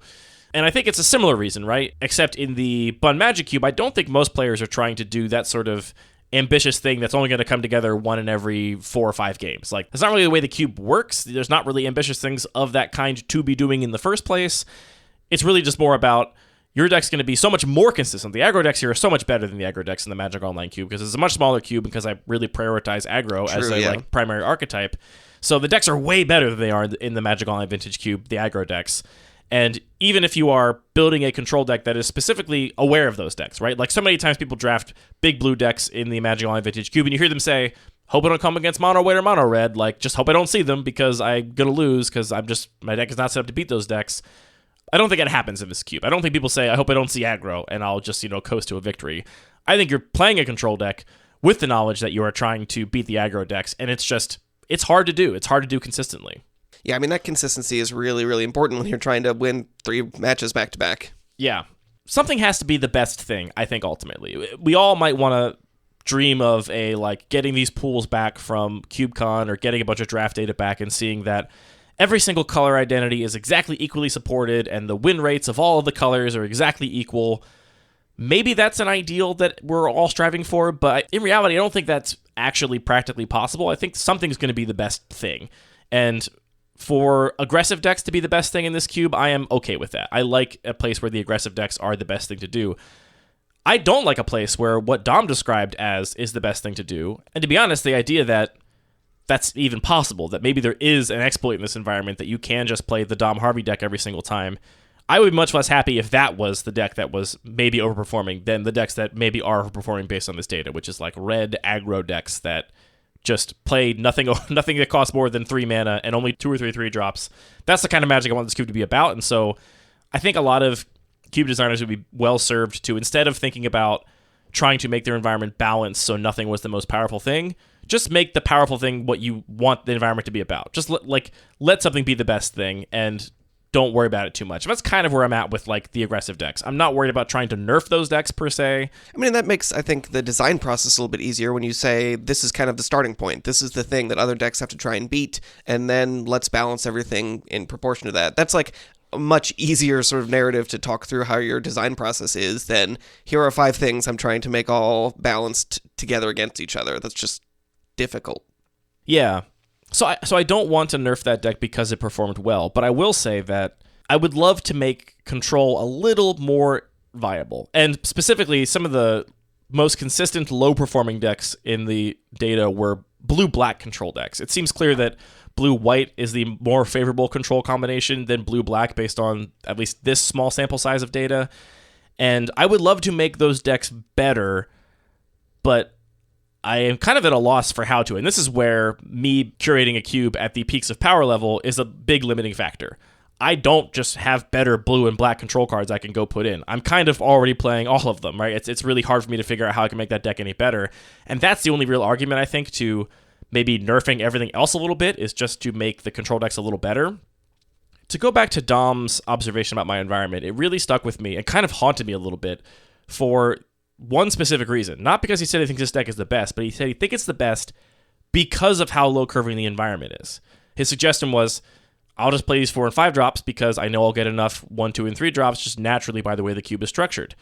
And I think it's a similar reason, right? Except in the Bun Magic Cube, I don't think most players are trying to do that sort of ambitious thing that's only going to come together 1 in every 4 or 5 games. Like, that's not really the way the cube works. There's not really ambitious things of that kind to be doing in the first place. It's really just more about your deck's going to be so much more consistent. The aggro decks here are so much better than the aggro decks in the Magic Online Cube because it's a much smaller cube, because I really prioritize aggro as a like primary archetype. So the decks are way better than they are in the Magic Online Vintage Cube, the aggro decks. And even if you are building a control deck that is specifically aware of those decks, right? Like, so many times people draft big blue decks in the Magic Online Vintage Cube, and you hear them say, hope I don't come against mono white or mono red. Like, just hope I don't see them because I'm going to lose because my deck is not set up to beat those decks. I don't think it happens in this cube. I don't think people say, I hope I don't see aggro and I'll just, coast to a victory. I think you're playing a control deck with the knowledge that you are trying to beat the aggro decks, and it's hard to do. It's hard to do consistently. Yeah, I mean, that consistency is really, really important when you're trying to win 3 matches back-to-back. Yeah. Something has to be the best thing, I think, ultimately. We all might want to dream of getting these pools back from CubeCon, or getting a bunch of draft data back and seeing that every single color identity is exactly equally supported and the win rates of all of the colors are exactly equal. Maybe that's an ideal that we're all striving for, but in reality, I don't think that's actually practically possible. I think something's going to be the best thing. And for aggressive decks to be the best thing in this cube, I am okay with that. I like a place where the aggressive decks are the best thing to do. I don't like a place where what Dom described as is the best thing to do. And to be honest, the idea that that's even possible, that maybe there is an exploit in this environment that you can just play the Dom Harvey deck every single time, I would be much less happy if that was the deck that was maybe overperforming than the decks that maybe are overperforming based on this data, which is like red aggro decks that just play nothing that costs more than 3 mana and only 2 or 3 drops. That's the kind of Magic I want this cube to be about. And so I think a lot of cube designers would be well served to, instead of thinking about trying to make their environment balanced so nothing was the most powerful thing, just make the powerful thing what you want the environment to be about. Just let something be the best thing and don't worry about it too much. That's kind of where I'm at with the aggressive decks. I'm not worried about trying to nerf those decks per se. I mean, that makes, I think, the design process a little bit easier when you say this is kind of the starting point. This is the thing that other decks have to try and beat, and then let's balance everything in proportion to that. That's like a much easier sort of narrative to talk through how your design process is than here are 5 things I'm trying to make all balanced together against each other. That's just difficult. Yeah. So I don't want to nerf that deck because it performed well, but I will say that I would love to make control a little more viable. And specifically, some of the most consistent low-performing decks in the data were blue-black control decks. It seems clear that blue-white is the more favorable control combination than blue-black based on at least this small sample size of data. And I would love to make those decks better, but I am kind of at a loss for how to. And this is where me curating a cube at the peaks of power level is a big limiting factor. I don't just have better blue and black control cards I can go put in. I'm kind of already playing all of them, right? It's really hard for me to figure out how I can make that deck any better. And that's the only real argument, I think, to maybe nerfing everything else a little bit, is just to make the control decks a little better. To go back to Dom's observation about my environment, it really stuck with me and kind of haunted me a little bit for one specific reason. Not because he said he thinks this deck is the best, but he said he thinks it's the best because of how low curving the environment is. His suggestion was, I'll just play these 4 and 5 drops because I know I'll get enough 1, 2, and 3 drops just naturally by the way the cube is structured.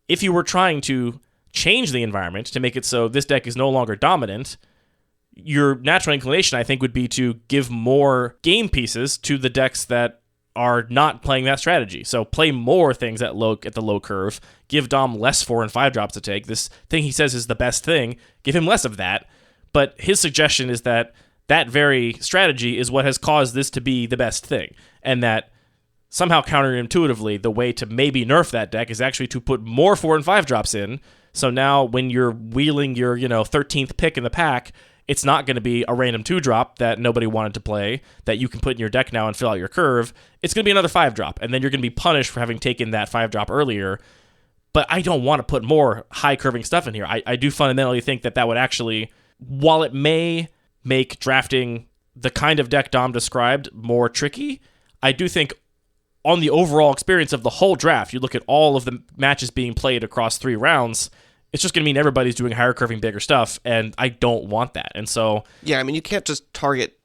If you were trying to change the environment to make it so this deck is no longer dominant, your natural inclination, I think, would be to give more game pieces to the decks that are not playing that strategy. So play more things at the low curve, give Dom less 4 and 5 drops to take. This thing he says is the best thing, give him less of that. But his suggestion is that that very strategy is what has caused this to be the best thing, and that somehow counterintuitively, the way to maybe nerf that deck is actually to put more 4 and 5 drops in. So now when you're wheeling your 13th pick in the pack, it's not going to be a random 2-drop that nobody wanted to play that you can put in your deck now and fill out your curve. It's going to be another 5-drop, and then you're going to be punished for having taken that 5-drop earlier. But I don't want to put more high-curving stuff in here. I do fundamentally think that would actually, while it may make drafting the kind of deck Dom described more tricky, I do think on the overall experience of the whole draft, you look at all of the matches being played across 3 rounds, it's just going to mean everybody's doing higher curving, bigger stuff, and I don't want that. And so... Yeah, I mean, you can't just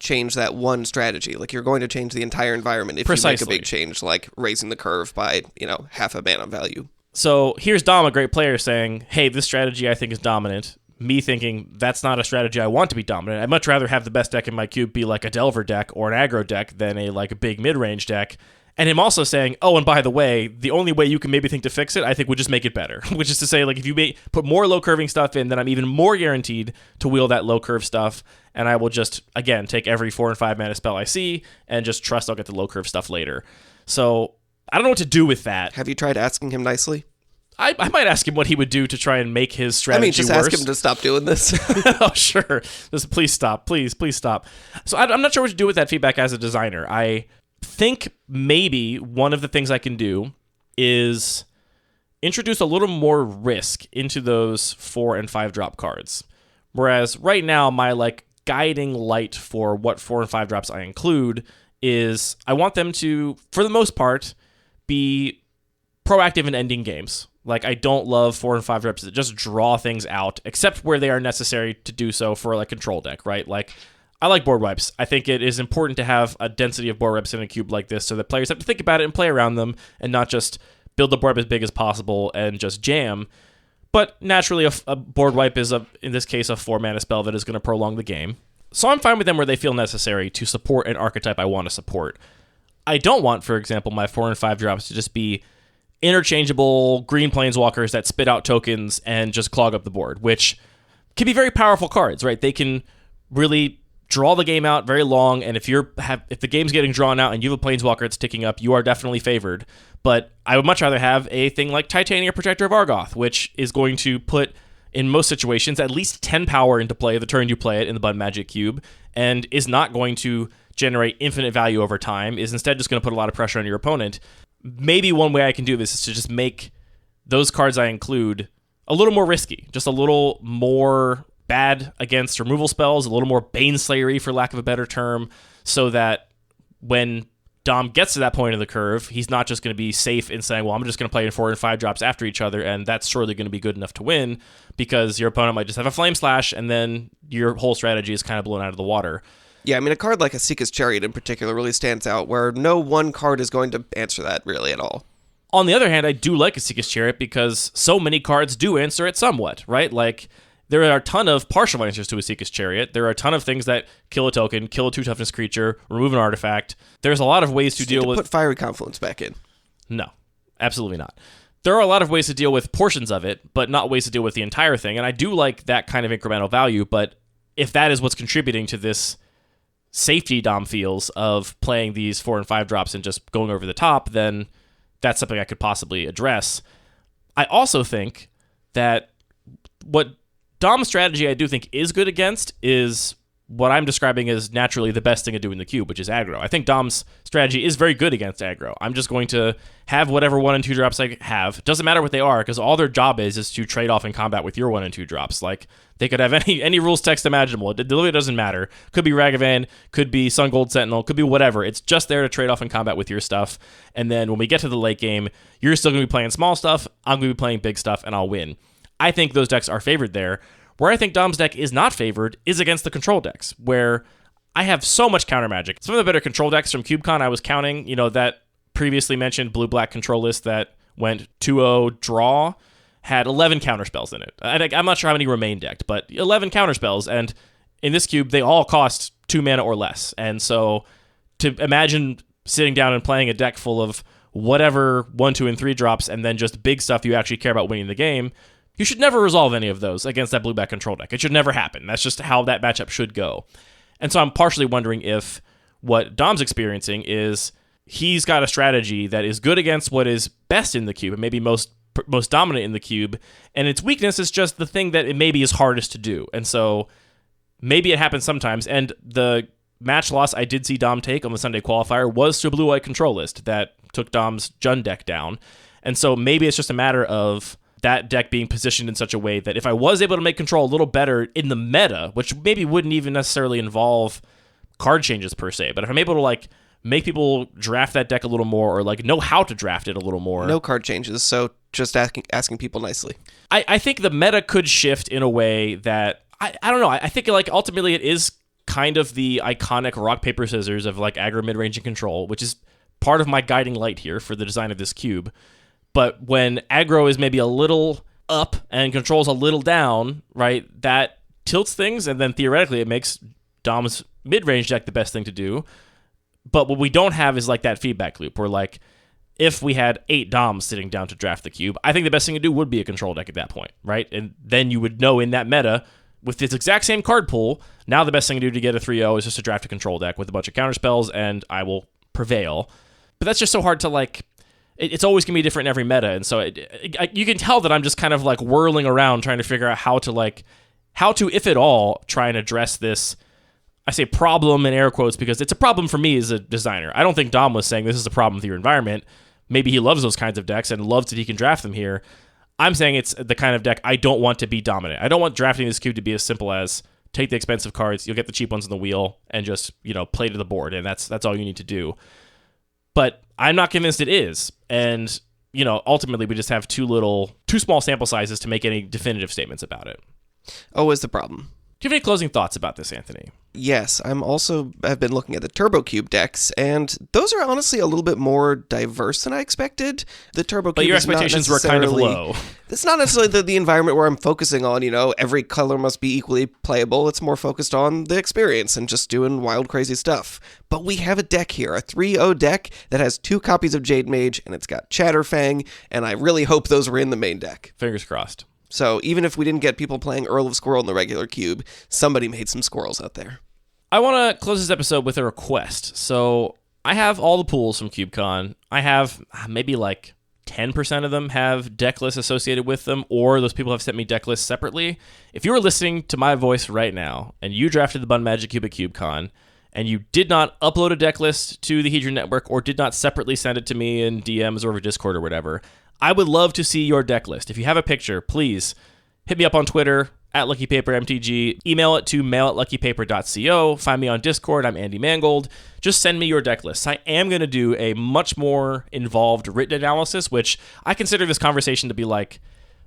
change that one strategy. Like, you're going to change the entire environment if you make a big change, like raising the curve by, half a mana value. So here's Dom, a great player, saying, hey, this strategy I think is dominant. Me thinking, that's not a strategy I want to be dominant. I'd much rather have the best deck in my cube be like a Delver deck or an aggro deck than a big mid-range deck. And him also saying, oh, and by the way, the only way you can maybe think to fix it, I think, would just make it better. Which is to say, if you put more low-curving stuff in, then I'm even more guaranteed to wheel that low-curve stuff, and I will just, again, take every 4 and 5 mana spell I see, and just trust I'll get the low-curve stuff later. So, I don't know what to do with that. Have you tried asking him nicely? I might ask him what he would do to try and make his strategy worse. Ask him to stop doing this. Oh, sure. Just please stop. Please stop. So I'm not sure what to do with that feedback as a designer. I think maybe one of the things I can do is introduce a little more risk into those 4 and 5 drop cards. Whereas right now, my guiding light for what 4 and 5 drops I include is I want them to, for the most part, be proactive in ending games. I don't love 4 and 5 drops that just draw things out, except where they are necessary to do so for a control deck, right? I like board wipes. I think it is important to have a density of board wipes in a cube like this so that players have to think about it and play around them and not just build the board wipe as big as possible and just jam. But naturally, a board wipe is, in this case, a 4-mana spell that is going to prolong the game. So I'm fine with them where they feel necessary to support an archetype I want to support. I don't want, for example, my 4 and 5 drops to just be interchangeable green planeswalkers that spit out tokens and just clog up the board, which can be very powerful cards, right? They can really draw the game out very long, and if the game's getting drawn out and you have a planeswalker that's ticking up, you are definitely favored. But I would much rather have a thing like Titania, Protector of Argoth, which is going to put, in most situations, at least 10 power into play the turn you play it in the Bun Magic Cube, and is not going to generate infinite value over time, is instead just going to put a lot of pressure on your opponent. Maybe one way I can do this is to just make those cards I include a little more risky, just a little more bad against removal spells, a little more Baneslayery, for lack of a better term, so that when Dom gets to that point of the curve, he's not just going to be safe in saying, well, I'm just going to play in 4 and 5 drops after each other, and that's surely going to be good enough to win, because your opponent might just have a Flame Slash, and then your whole strategy is kind of blown out of the water. Yeah, I mean, a card like a Seeker's Chariot in particular really stands out, where no one card is going to answer that really at all. On the other hand, I do like a Seeker's Chariot because so many cards do answer it somewhat, right? There are a ton of partial answers to a Seeker's Chariot. There are a ton of things that kill a token, kill a 2-toughness creature, remove an artifact. There's a lot of ways to deal with... Put Fiery Confluence back in. No, absolutely not. There are a lot of ways to deal with portions of it, but not ways to deal with the entire thing. And I do like that kind of incremental value, but if that is what's contributing to this safety Dom feels of playing these 4 and 5 drops and just going over the top, then that's something I could possibly address. I also think that what Dom's strategy I do think is good against is what I'm describing as naturally the best thing to do in the cube, which is aggro. I think Dom's strategy is very good against aggro. I'm just going to have whatever 1 and 2 drops I have. Doesn't matter what they are, because all their job is to trade off in combat with your 1 and 2 drops. Like, they could have any rules text imaginable. It literally doesn't matter. Could be Ragavan, could be Sun Gold Sentinel, could be whatever. It's just there to trade off in combat with your stuff. And then when we get to the late game, you're still going to be playing small stuff, I'm going to be playing big stuff, and I'll win. I think those decks are favored there. Where I think Dom's deck is not favored is against the control decks, where I have so much counter magic. Some of the better control decks from CubeCon I was counting, that previously mentioned blue-black control list that went 2-0 draw, had 11 counterspells in it. I'm not sure how many remain decked, but 11 counterspells, and in this cube, they all cost 2 mana or less. And so to imagine sitting down and playing a deck full of whatever 1, 2, and 3 drops, and then just big stuff you actually care about winning the game, you should never resolve any of those against that blue-black control deck. It should never happen. That's just how that matchup should go. And so I'm partially wondering if what Dom's experiencing is he's got a strategy that is good against what is best in the cube and maybe most dominant in the cube, and its weakness is just the thing that it maybe is hardest to do. And so maybe it happens sometimes, and the match loss I did see Dom take on the Sunday qualifier was to a blue-white control list that took Dom's Jund deck down. And so maybe it's just a matter of that deck being positioned in such a way that if I was able to make control a little better in the meta, which maybe wouldn't even necessarily involve card changes per se, but if I'm able to make people draft that deck a little more or know how to draft it a little more. No card changes, so just asking people nicely. I think the meta could shift in a way that, I don't know, I think ultimately it is kind of the iconic rock, paper, scissors of aggro, mid-range, and control, which is part of my guiding light here for the design of this cube. But when aggro is maybe a little up and control's a little down, right, that tilts things, and then theoretically it makes Dom's mid-range deck the best thing to do. But what we don't have is that feedback loop where if we had 8 Doms sitting down to draft the cube, I think the best thing to do would be a control deck at that point, right? And then you would know in that meta, with this exact same card pool, now the best thing to do to get a 3-0 is just to draft a control deck with a bunch of counter spells, and I will prevail. But that's just so hard to it's always going to be different in every meta, and so you can tell that I'm just kind of whirling around trying to figure out how to, if at all, try and address this. I say problem in air quotes because it's a problem for me as a designer. I don't think Dom was saying this is a problem with your environment. Maybe he loves those kinds of decks and loves that he can draft them here. I'm saying it's the kind of deck I don't want to be dominant. I don't want drafting this cube to be as simple as take the expensive cards, you'll get the cheap ones on the wheel, and just play to the board, and that's all you need to do. But I'm not convinced it is. And, ultimately we just have too small sample sizes to make any definitive statements about it. Always the problem. Do you have any closing thoughts about this, Anthony? Yes, I've been looking at the Turbo Cube decks, and those are honestly a little bit more diverse than I expected. The Turbo Cube, but your expectations were kind of low. It's not necessarily the environment where I'm focusing on, every color must be equally playable. It's more focused on the experience and just doing wild, crazy stuff. But we have a deck here, a 3-0 deck that has 2 copies of Jade Mage, and it's got Chatterfang, and I really hope those were in the main deck. Fingers crossed. So even if we didn't get people playing Earl of Squirrel in the regular cube, somebody made some squirrels out there. I want to close this episode with a request. So I have all the pools from CubeCon. I have maybe 10% of them have deck lists associated with them, or those people have sent me deck lists separately. If you were listening to my voice right now and you drafted the Bun Magic Cube at CubeCon and you did not upload a deck list to the Hedron Network or did not separately send it to me in DMs or over Discord or whatever, I would love to see your deck list. If you have a picture, please hit me up on Twitter @LuckyPaperMTG. Email it to mail@luckypaper.co. Find me on Discord. I'm Andy Mangold. Just send me your deck lists. I am going to do a much more involved written analysis, which I consider this conversation to be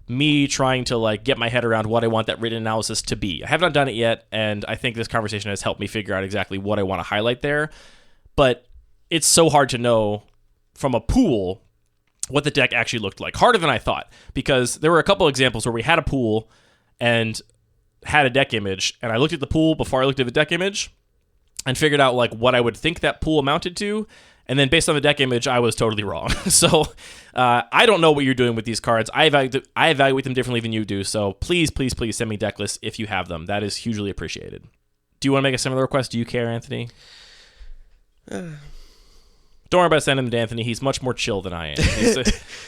me trying to get my head around what I want that written analysis to be. I have not done it yet, and I think this conversation has helped me figure out exactly what I want to highlight there. But it's so hard to know from a pool what the deck actually looked like. Harder than I thought, because there were a couple examples where we had a pool and had a deck image, and I looked at the pool before I looked at the deck image and figured out what I would think that pool amounted to, and then based on the deck image, I was totally wrong. So I don't know what you're doing with these cards. I evaluate them differently than you do, so please send me deck lists if you have them. That is hugely appreciated. Do you want to make a similar request? Do you care, Anthony? Don't worry about sending him to Anthony. He's much more chill than I am.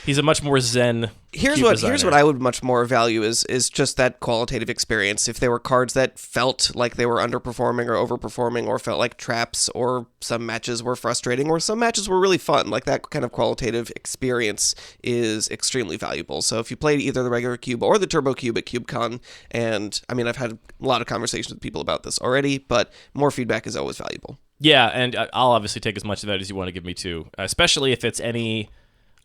He's a much more zen. Here's what I would much more value is just that qualitative experience. If there were cards that felt like they were underperforming or overperforming, or felt like traps, or some matches were frustrating, or some matches were really fun, like that kind of qualitative experience is extremely valuable. So if you played either the regular cube or the turbo cube at CubeCon, and I mean, I've had a lot of conversations with people about this already, but more feedback is always valuable. Yeah, and I'll obviously take as much of that as you want to give me too, especially if it's any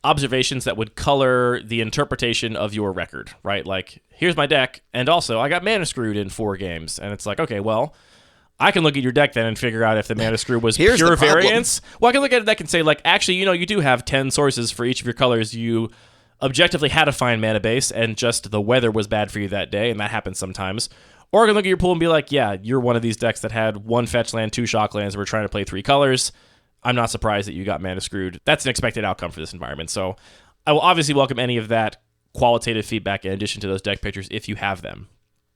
observations that would color the interpretation of your record, right? Like, here's my deck, and also I got mana screwed in 4 games, and it's like, okay, well, I can look at your deck then and figure out if the mana screw was pure variance. Well, I can look at a deck and say, like, actually, you do have 10 sources for each of your colors. You objectively had a fine mana base, and just the weather was bad for you that day, and that happens sometimes. Or I can look at your pool and be like, yeah, you're one of these decks that had 1 fetch land, 2 shock lands, we're trying to play 3 colors. I'm not surprised that you got mana screwed. That's an expected outcome for this environment. So I will obviously welcome any of that qualitative feedback in addition to those deck pictures if you have them.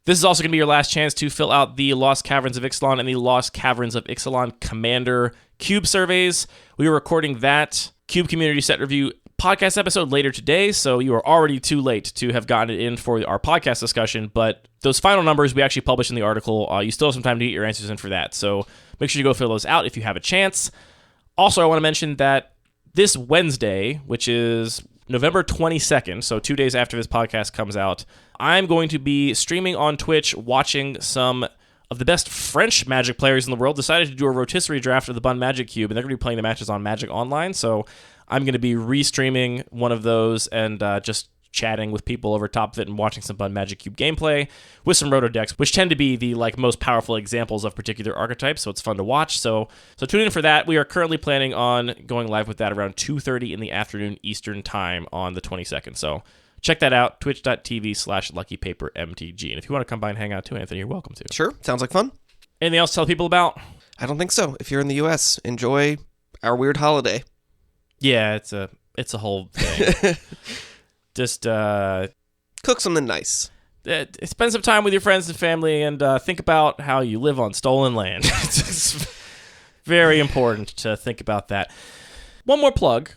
This is also going to be your last chance to fill out the Lost Caverns of Ixalan and the Lost Caverns of Ixalan Commander Cube surveys. We are recording that Cube Community Set Review podcast episode later today, so you are already too late to have gotten it in for our podcast discussion, but those final numbers we actually published in the article. You still have some time to get your answers in for that, so make sure you go fill those out if you have a chance. Also, I want to mention that this Wednesday, which is November 22nd, so 2 days after this podcast comes out, I'm going to be streaming on Twitch, watching some of the best French Magic players in the world decided to do a rotisserie draft of the Bun Magic Cube, and they're going to be playing the matches on Magic Online, so I'm going to be restreaming one of those and just chatting with people over top of it and watching some Bun Magic Cube gameplay with some roto decks, which tend to be the most powerful examples of particular archetypes, so it's fun to watch. So tune in for that. We are currently planning on going live with that around 2:30 in the afternoon Eastern time on the 22nd. So check that out, twitch.tv/luckypapermtg. And if you want to come by and hang out too, Anthony, you're welcome to. Sure. Sounds like fun. Anything else to tell people about? I don't think so. If you're in the U.S., enjoy our weird holiday. Yeah, it's a whole thing. Just cook something nice. Spend some time with your friends and family, and think about how you live on stolen land. It's very important to think about that. One more plug.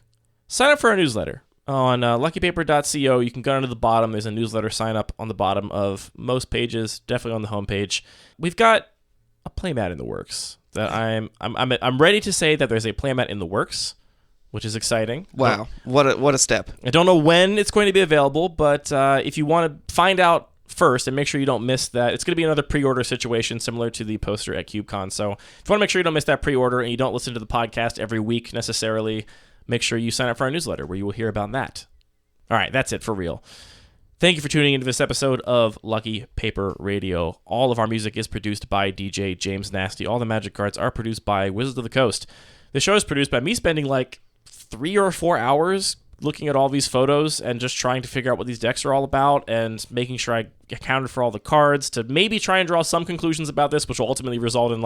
Sign up for our newsletter. On luckypaper.co, you can go down to the bottom. There's a newsletter sign up on the bottom of most pages, definitely on the homepage. We've got a playmat in the works that I'm ready to say that there's a playmat in the works, which is exciting. Wow, what a step. I don't know when it's going to be available, but if you want to find out first and make sure you don't miss that, it's going to be another pre-order situation similar to the poster at CubeCon. So if you want to make sure you don't miss that pre-order and you don't listen to the podcast every week necessarily, make sure you sign up for our newsletter where you will hear about that. All right, that's it for real. Thank you for tuning into this episode of Lucky Paper Radio. All of our music is produced by DJ James Nasty. All the magic cards are produced by Wizards of the Coast. The show is produced by me spending 3 or 4 hours looking at all these photos and just trying to figure out what these decks are all about and making sure I accounted for all the cards to maybe try and draw some conclusions about this, which will ultimately result in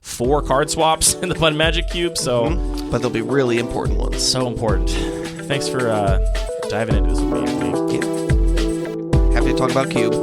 4 card swaps in the Bun Magic Cube. So, but they'll be really important ones. So important. Thanks for diving into this with me, Anthony. Yeah. Happy to talk about Cube.